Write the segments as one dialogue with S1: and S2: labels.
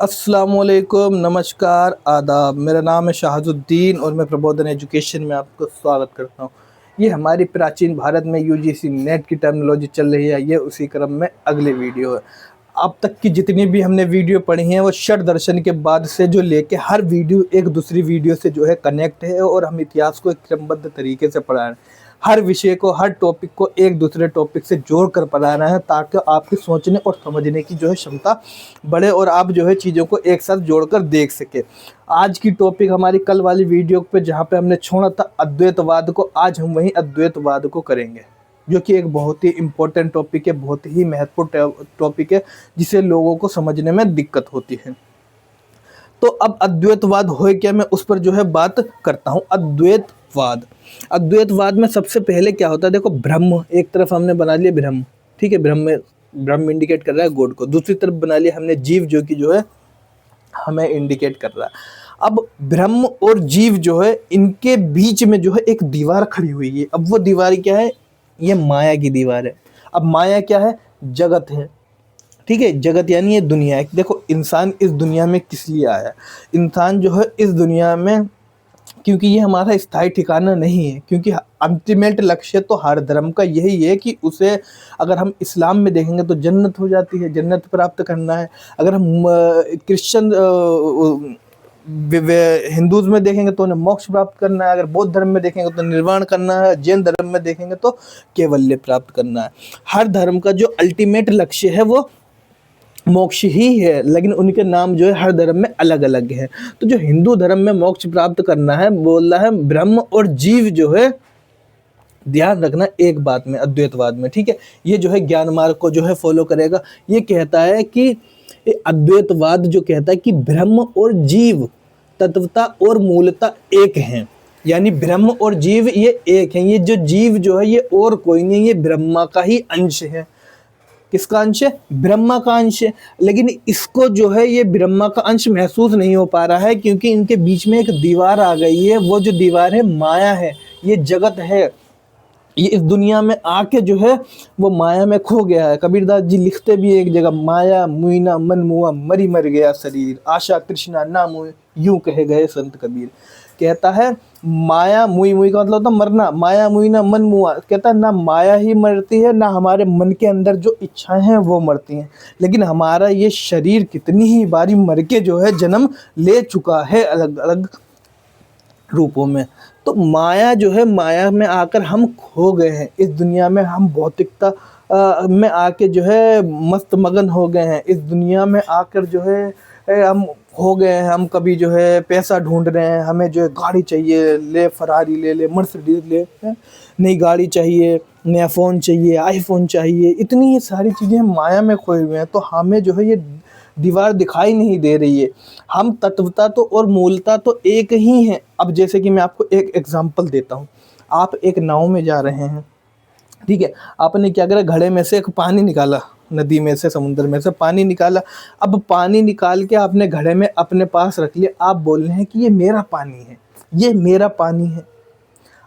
S1: अस्सलामुअलैकुम, नमस्कार, आदाब। मेरा नाम है शाहजुद्दीन और मैं प्रबोधन एजुकेशन में आपको स्वागत करता हूँ। ये हमारी प्राचीन भारत में यूजीसी नेट की टर्मिनोलॉजी चल रही है, ये उसी क्रम में अगली वीडियो है। अब तक की जितनी भी हमने वीडियो पढ़ी हैं वो षट दर्शन के बाद से जो लेके हर वीडियो एक दूसरी वीडियो से जो है कनेक्ट है और हम इतिहास को एक क्रमबद्ध तरीके से पढ़ा रहे हैं। हर विषय को, हर टॉपिक को एक दूसरे टॉपिक से जोड़ कर पढ़ाना है ताकि आपकी सोचने और समझने की जो है क्षमता बढ़े और आप जो है चीज़ों को एक साथ जोड़कर देख सके। आज की टॉपिक हमारी कल वाली वीडियो पे जहाँ पे हमने छोड़ा था अद्वैतवाद को, आज हम वही अद्वैतवाद को करेंगे, जो कि एक बहुत ही इम्पोर्टेंट टॉपिक है, बहुत ही महत्वपूर्ण टॉपिक है जिसे लोगों को समझने में दिक्कत होती है। तो अब अद्वैतवाद हो क्या, मैं उस पर जो है बात करता हूँ। अद्वैतवाद में सबसे पहले क्या होता है, देखो, ब्रह्म एक तरफ हमने बना लिया, ब्रह्म, ठीक है, ब्रह्म इंडिकेट कर रहा है गॉड को। दूसरी तरफ बना लिया हमने जीव, जो कि जो है हमें इंडिकेट कर रहा है। अब ब्रह्म और जीव जो है इनके बीच में जो है एक दीवार खड़ी हुई है। अब वो दीवार क्या है, ये माया की दीवार है। अब माया क्या है, जगत है, ठीक है। जगत यानी ये दुनिया है। देखो, इंसान इस दुनिया में किस लिए आया, इंसान जो है इस दुनिया में क्योंकि ये हमारा स्थायी ठिकाना नहीं है, क्योंकि अल्टीमेट लक्ष्य तो हर धर्म का यही है कि उसे, अगर हम इस्लाम में देखेंगे तो जन्नत हो जाती है, जन्नत प्राप्त करना है। अगर हम क्रिश्चियन हिंदूज में देखेंगे तो उन्हें मोक्ष प्राप्त करना है। अगर बौद्ध धर्म में देखेंगे तो निर्वाण करना है। जैन धर्म में देखेंगे तो कैवल्य प्राप्त करना है। हर धर्म का जो अल्टीमेट लक्ष्य है वो मोक्ष ही है, लेकिन उनके नाम जो है हर धर्म में अलग अलग है। तो जो हिंदू धर्म में मोक्ष प्राप्त करना है, बोल रहा है ब्रह्म और जीव जो है, ध्यान रखना एक बात में, अद्वैतवाद में, ठीक है, ये जो है ज्ञान मार्ग को जो है फॉलो करेगा। ये कहता है कि अद्वैतवाद जो कहता है कि ब्रह्म और जीव तत्वता और मूलता एक हैं, यानी ब्रह्म और जीव ये एक हैं। ये जो जीव जो है ये और कोई नहीं, ये ब्रह्मा का ही अंश है। किसका अंश है, ब्रह्मा का अंश है। लेकिन इसको जो है ये ब्रह्मा का अंश महसूस नहीं हो पा रहा है, क्योंकि इनके बीच में एक दीवार आ गई है। वो जो दीवार है माया है, ये जगत है। ये इस दुनिया में आके जो है वो माया में खो गया है। कबीरदास जी लिखते भी एक जगह, माया मुईना मन मुआ, मरी मर गया शरीर, आशा तृष्णा ना मुए, यूं कहे गए संत कबीर। कहता है माया मुई, मुई का मतलब होता मरना, माया मुई ना मन मुआ, कहता है ना माया ही मरती है ना हमारे मन के अंदर जो इच्छाएं हैं वो मरती हैं, लेकिन हमारा ये शरीर कितनी ही बारी मर के जो है जन्म ले चुका है अलग अलग रूपों में। तो माया जो है, माया में आकर हम खो गए हैं। इस दुनिया में हम भौतिकता में आके जो है मस्त मगन हो गए हैं। इस दुनिया में आकर जो है हम हो गए हैं, हम कभी जो है पैसा ढूंढ रहे हैं, हमें जो है गाड़ी चाहिए, ले फरारी ले ले, मर्सिडीज ले, नई गाड़ी चाहिए, नया फ़ोन चाहिए, आईफोन चाहिए, इतनी ये सारी चीज़ें माया में खोए हुए हैं। तो हमें जो है ये दीवार दिखाई नहीं दे रही है। हम तत्वता तो और मूलता तो एक ही हैं। अब जैसे कि मैं आपको एक एग्जांपल देता हूँ। आप एक नाव में जा रहे हैं, ठीक है, आपने क्या करा, घड़े में से एक पानी निकाला, नदी में से, समुद्र में से पानी निकाला। अब पानी निकाल के आपने घड़े में अपने पास रख लिया। आप बोल रहे हैं कि ये मेरा पानी है, ये मेरा पानी है।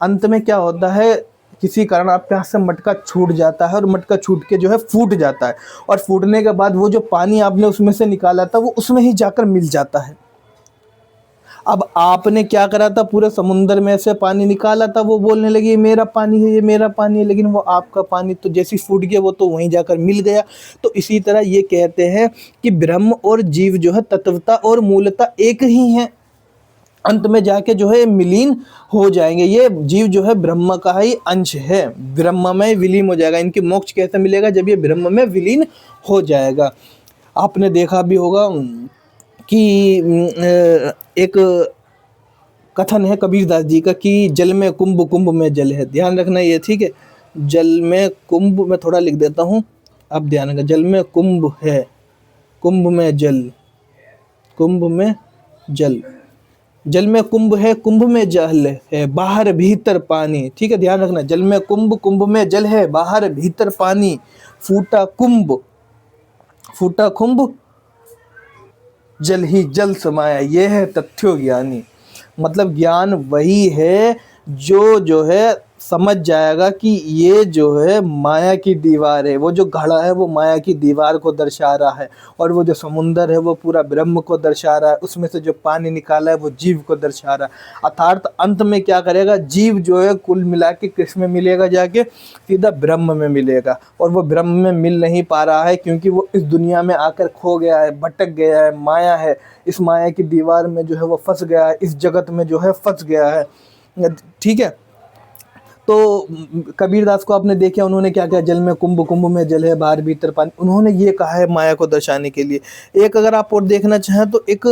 S1: अंत में क्या होता है, किसी कारण आपके हाथ से मटका छूट जाता है और मटका छूट के जो है फूट जाता है, और फूटने के बाद वो जो पानी आपने उसमें से निकाला था वो उसमें ही जाकर मिल जाता है। अब आपने क्या करा था, पूरे समुद्र में से पानी निकाला था, वो बोलने लगी ये मेरा पानी है, ये मेरा पानी है, लेकिन वो आपका पानी तो जैसे फूट गया वो तो वहीं जाकर मिल गया। तो इसी तरह ये कहते हैं कि ब्रह्म और जीव जो है तत्वता और मूलता एक ही हैं, अंत में जाके जो है मिलीन हो जाएंगे। ये जीव जो है ब्रह्म का ही अंश है, ब्रह्म में विलीन हो जाएगा। इनकी मोक्ष कैसे मिलेगा, जब ये ब्रह्म में विलीन हो जाएगा। आपने देखा भी होगा कि एक कथन है कबीरदास जी का कि जल में कुंभ, कुंभ में जल है। ध्यान रखना ये, ठीक है, जल में कुंभ, में थोड़ा लिख देता हूँ, अब ध्यान रखना, जल में कुंभ है, कुंभ में जल, कुंभ में जल, जल में कुंभ है, कुंभ में जल है, बाहर भीतर पानी, ठीक है, ध्यान रखना, जल में कुंभ, कुंभ में जल है, बाहर भीतर पानी, फूटा कुंभ, फूटा कुंभ, जल ही जल समाया, ये है तथ्यो ज्ञानी। मतलब ज्ञान वही है जो है समझ जाएगा कि ये जो है माया की दीवार है, वो जो घड़ा है वो माया की दीवार को दर्शा रहा है, और वो जो समुंदर है वो पूरा ब्रह्म को दर्शा रहा है, उसमें से जो पानी निकाला है वो जीव को दर्शा रहा है। अर्थात अंत में क्या करेगा, जीव जो है कुल मिला के किस में मिलेगा, जाके सीधा ब्रह्म में मिलेगा। और वो ब्रह्म में मिल नहीं पा रहा है क्योंकि वो इस दुनिया में आकर खो गया है, भटक गया है, माया है, इस माया की दीवार में जो है वो फंस गया है, इस जगत में जो है फंस गया है। ठीक है। तो कबीरदास को आपने देखा, उन्होंने क्या किया, जल में कुंभ, कुंभ में जल है, बाहर भीतर पानी, उन्होंने ये कहा है माया को दर्शाने के लिए। एक अगर आप और देखना चाहें तो एक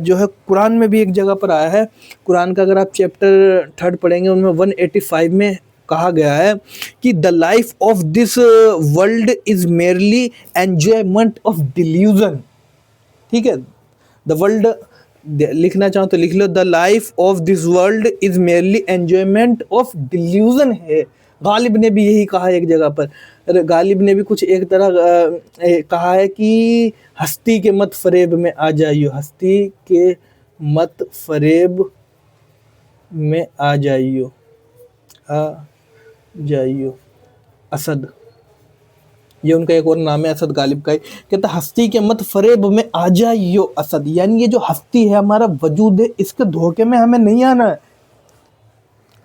S1: जो है कुरान में भी एक जगह पर आया है। कुरान का अगर आप चैप्टर 3 पढ़ेंगे, उनमें 185 में कहा गया है कि the life of this world is merely enjoyment of delusion. ठीक है, द वर्ल्ड, लिखना चाहो तो लिख लो, the life of this world is merely enjoyment of delusion है। गालिब ने भी यही कहा है एक जगह पर। गालिब ने भी कुछ एक तरह कहा है कि हस्ती के मत फरेब में आ जाइयो, हस्ती के मत फरेब में आ जाइयो, आ जाइयो असद, ये उनका एक और नाम है, असद गालिब का ही। कहता हस्ती के मत फरेब में आ जाइयो असद, यानी ये जो हस्ती है, हमारा वजूद है, इसके धोखे में हमें नहीं आना है,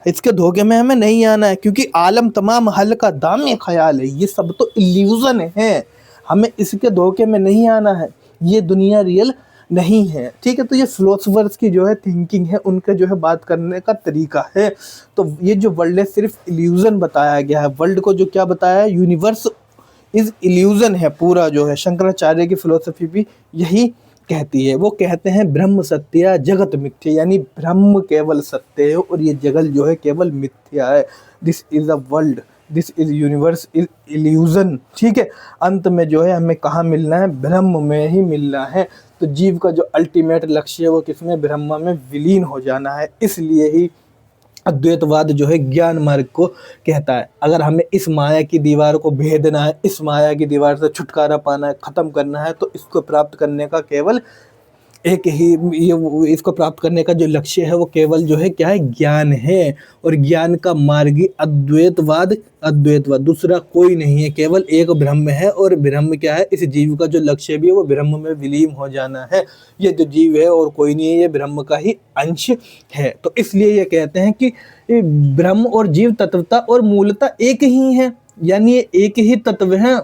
S1: इसके धोखे में हमें नहीं आना है, क्योंकि आलम तमाम हल का दाम ख्याल है, ये सब तो इल्यूजन है, हमें इसके धोखे में नहीं आना है, ये दुनिया रियल नहीं है। ठीक है, तो ये फिलोसफर्स की जो है थिंकिंग है, उनका जो है बात करने का तरीका है। तो ये जो वर्ल्ड है सिर्फ इल्यूजन बताया गया है, वर्ल्ड को जो क्या बताया है, यूनिवर्स इज इल्यूजन है पूरा जो है। शंकराचार्य की फिलोसफी भी यही कहती है, वो कहते हैं ब्रह्म सत्य जगत मिथ्या, यानी ब्रह्म केवल सत्य है और ये जगत जो है केवल मिथ्या है। This is a world, this is universe is illusion. ठीक है, अंत में जो है हमें कहाँ मिलना है, ब्रह्म में ही मिलना है। तो जीव का जो अल्टीमेट लक्ष्य है वो किसमें, ब्रह्म में विलीन हो जाना है। इसलिए ही अद्वैतवाद जो है ज्ञान मार्ग को कहता है। अगर हमें इस माया की दीवार को भेदना है, इस माया की दीवार से छुटकारा पाना है, ख़त्म करना है, तो इसको प्राप्त करने का केवल एक ही, ये इसको प्राप्त करने का जो लक्ष्य है वो केवल जो है क्या है, ज्ञान है। और ज्ञान का मार्ग ही अद्वैतवाद, अद्वैतवाद, दूसरा कोई नहीं है, केवल एक ब्रह्म है। और ब्रह्म क्या है, इस जीव का जो लक्ष्य भी है वो ब्रह्म में विलीन हो जाना है। ये जो जीव है और कोई नहीं है, ये ब्रह्म का ही अंश है। तो इसलिए ये कहते हैं कि ब्रह्म और जीव तत्वता और मूलता एक ही है, यानी ये एक ही तत्व है,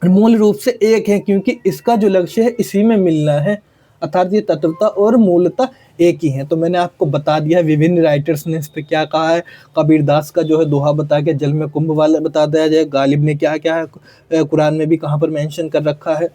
S1: मूल रूप से एक है, क्योंकि इसका जो लक्ष्य है इसी में मिलना है। अर्थात ये तत्वता और मूलता एक ही है। तो मैंने आपको बता दिया विभिन्न राइटर्स ने इस पे क्या कहा है। कबीरदास का जो है दोहा बता के जल में कुंभ वाला बता दिया जाए, गालिब ने क्या क्या है कुरान में भी कहाँ पर मेंशन कर रखा है।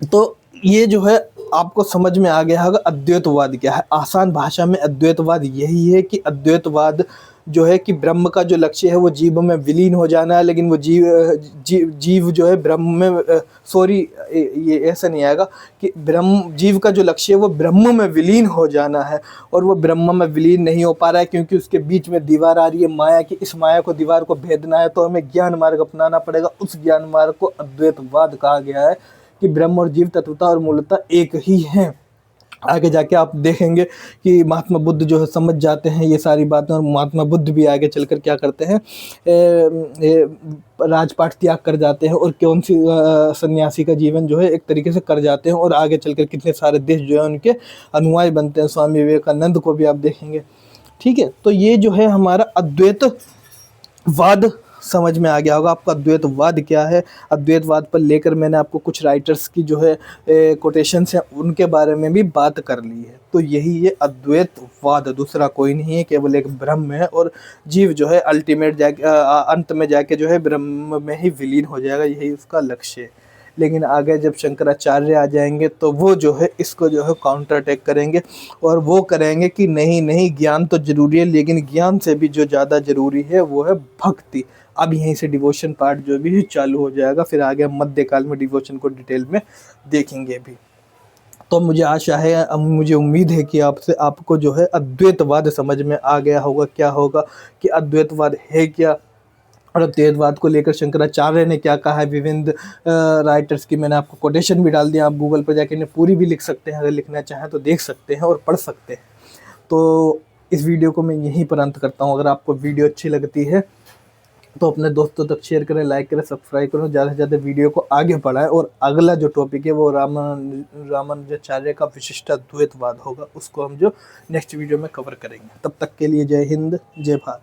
S1: तो ये जो है आपको समझ में आ गया होगा अद्वैतवाद क्या है। आसान भाषा में अद्वैतवाद यही है कि अद्वैतवाद जो है कि ब्रह्म का जो लक्ष्य है वो जीव में विलीन हो जाना है, लेकिन वो जीव जो है ब्रह्म में सॉरी ये ऐसा नहीं आएगा कि ब्रह्म, जीव का जो लक्ष्य है वो ब्रह्म में विलीन हो जाना है, और वो ब्रह्म में विलीन नहीं हो पा रहा है क्योंकि उसके बीच में दीवार आ रही है माया की। इस माया को, दीवार को भेदना है तो हमें ज्ञान मार्ग अपनाना पड़ेगा। उस ज्ञान मार्ग को अद्वैतवाद कहा गया है कि ब्रह्म और जीव तत्वता और मूलता एक ही हैं। आगे जाके आप देखेंगे कि महात्मा बुद्ध जो है समझ जाते हैं ये सारी बातें, और महात्मा बुद्ध भी आगे चलकर क्या करते हैं, राजपाट त्याग कर जाते हैं, और कौन सी सन्यासी का जीवन जो है एक तरीके से कर जाते हैं, और आगे चलकर कितने सारे देश जो है उनके अनुयायी बनते हैं। स्वामी विवेकानंद को भी आप देखेंगे। ठीक है, तो ये जो है हमारा अद्वैतवाद समझ में आ गया होगा आपको अद्वैतवाद क्या है। अद्वैतवाद पर लेकर मैंने आपको कुछ राइटर्स की जो है कोटेशंस हैं उनके बारे में भी बात कर ली है। तो यही ये अद्वैतवाद, दूसरा कोई नहीं है, केवल एक ब्रह्म है, और जीव जो है अल्टीमेट जाके अंत में जाके जो है ब्रह्म में ही विलीन हो जाएगा, यही उसका लक्ष्य है। लेकिन आगे जब शंकराचार्य आ जाएंगे तो वो जो है इसको जो है काउंटर अटैक करेंगे, और वो करेंगे कि नहीं नहीं, ज्ञान तो जरूरी है, लेकिन ज्ञान से भी जो ज़्यादा जरूरी है वो है भक्ति। अब यहीं से डिवोशन पार्ट जो भी चालू हो जाएगा, फिर आगे हम मध्यकाल में डिवोशन को डिटेल में देखेंगे भी। तो मुझे आशा है, मुझे उम्मीद है कि आपको जो है अद्वैतवाद समझ में आ गया होगा, क्या होगा कि अद्वैतवाद है क्या, और अद्वैतवाद को लेकर शंकराचार्य ने क्या कहा है। विभिन्न राइटर्स की मैंने आपको कोटेशन भी डाल दिया, आप गूगल पर जाके इन्हें पूरी भी लिख सकते हैं, अगर लिखना चाहें तो देख सकते हैं और पढ़ सकते हैं। तो इस वीडियो को मैं यहीं पर अंत करता हूँ। अगर आपको वीडियो अच्छी लगती है तो अपने दोस्तों तक शेयर करें, लाइक करें, सब्सक्राइब करें, ज़्यादा से ज़्यादा वीडियो को आगे बढ़ाएं। और अगला जो टॉपिक है वो रामानुजाचार्य का विशिष्टाद्वैतवाद होगा, उसको हम जो नेक्स्ट वीडियो में कवर करेंगे। तब तक के लिए जय हिंद, जय भारत।